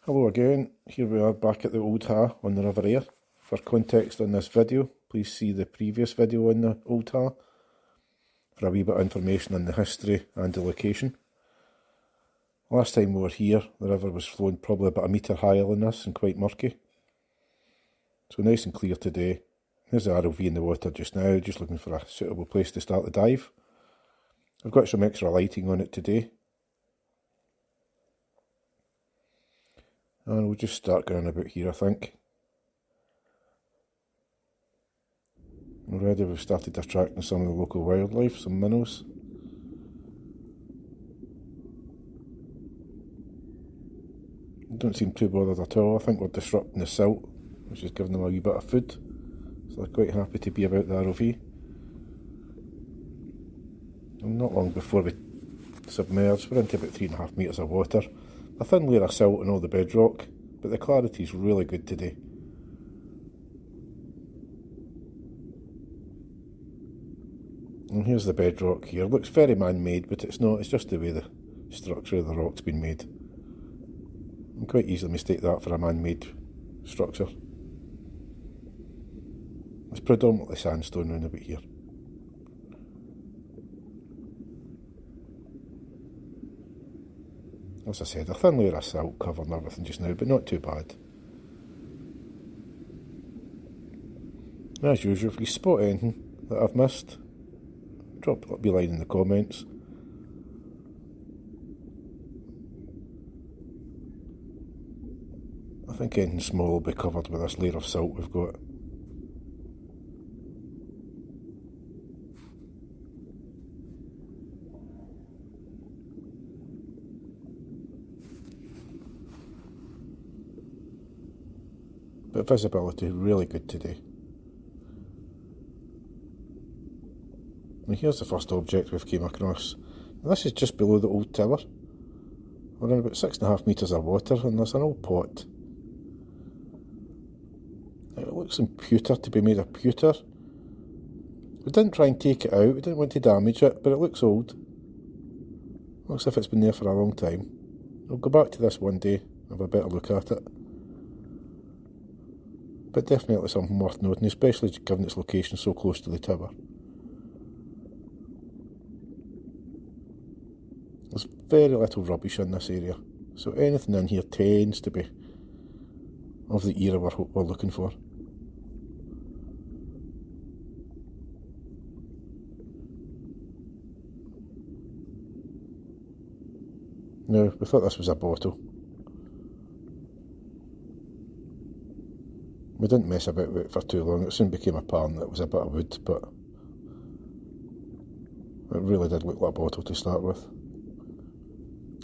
Hello again, here we are back at the Auld Ha on the River Ayr. For context on this video, please see the previous video on the Auld Ha for a wee bit of information on the history and the location. Last time we were here, the river was flowing probably about a metre higher than this and quite murky. So nice and clear today. There's the ROV in the water just now, just looking for a suitable place to start the dive. I've got some extra lighting on it today. And we'll just start going about here, I think. Already we've started attracting some of the local wildlife, some minnows. Don't seem too bothered at all. I think we're disrupting the silt, which is giving them a wee bit of food. So they're quite happy to be about the ROV. And not long before we submerged, we're into about 3.5 metres of water. A thin layer of silt on all the bedrock, but the clarity's really good today. And here's the bedrock here. Looks very man-made, but it's not. It's just the way the structure of the rock's been made. You can quite easily mistake that for a man-made structure. It's predominantly sandstone round about here. As I said, a thin layer of silt covering everything just now, but not too bad. As usual, if you spot anything that I've missed, drop a wee line in the comments. I think anything small will be covered with this layer of silt we've got. But visibility really good today. And here's the first object we've came across. And this is just below the old tower. We're in about 6.5 metres of water and there's an old pot. It looks in pewter, to be made of pewter. We didn't try and take it out, we didn't want to damage it, but it looks old. Looks as if it's been there for a long time. I'll go back to this one day and have a better look at it. But definitely something worth noting, especially given its location so close to the tower. There's very little rubbish in this area, so anything in here tends to be of the era we're looking for. Now, we thought this was a bottle. We didn't mess about with it for too long. It soon became apparent that it was a bit of wood, but it really did look like a bottle to start with.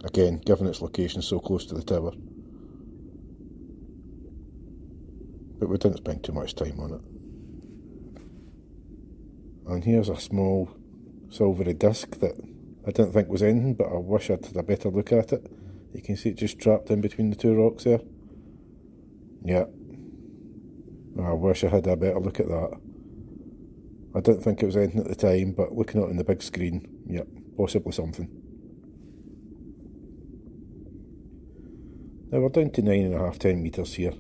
Again, given its location so close to the tower. But we didn't spend too much time on it. And here's a small silvery disc that I didn't think was anything, but I wish I'd had a better look at it. You can see it just trapped in between the two rocks there. Yeah. I wish I had a better look at that. I didn't think it was anything at the time, but looking at it on the big screen, yeah, possibly something. Now we're down to 9.5–10 metres here.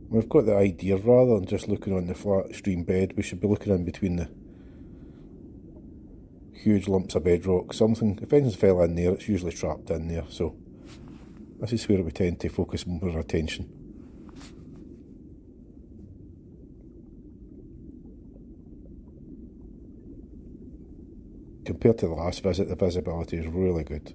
We've got the idea, rather than just looking on the flat stream bed, we should be looking in between the huge lumps of bedrock. Something, if anything fell in there, it's usually trapped in there, so this is where we tend to focus more attention. Compared to the last visit, the visibility is really good.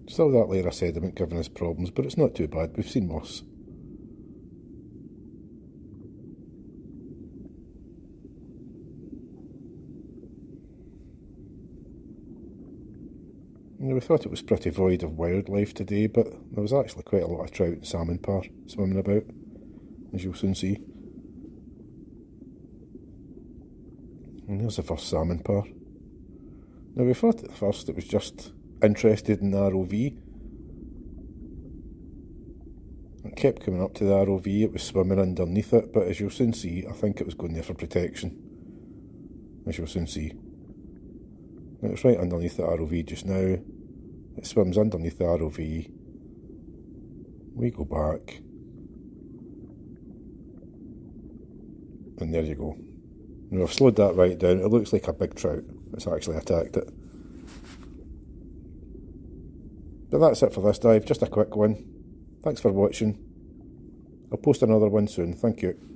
Still that layer of sediment giving us problems, but it's not too bad. We've seen moss. Now, we thought it was pretty void of wildlife today, but there was actually quite a lot of trout and salmon parr swimming about, as you'll soon see. And there's the first salmon parr. Now, we thought at first it was just interested in the ROV. It kept coming up to the ROV, it was swimming underneath it, but as you'll soon see, I think it was going there for protection. As you'll soon see. Now it's right underneath the ROV just now. It swims underneath the ROV. We go back. And there you go. Now I've slowed that right down. It looks like a big trout. It's actually attacked it. But that's it for this dive. Just a quick one. Thanks for watching. I'll post another one soon. Thank you.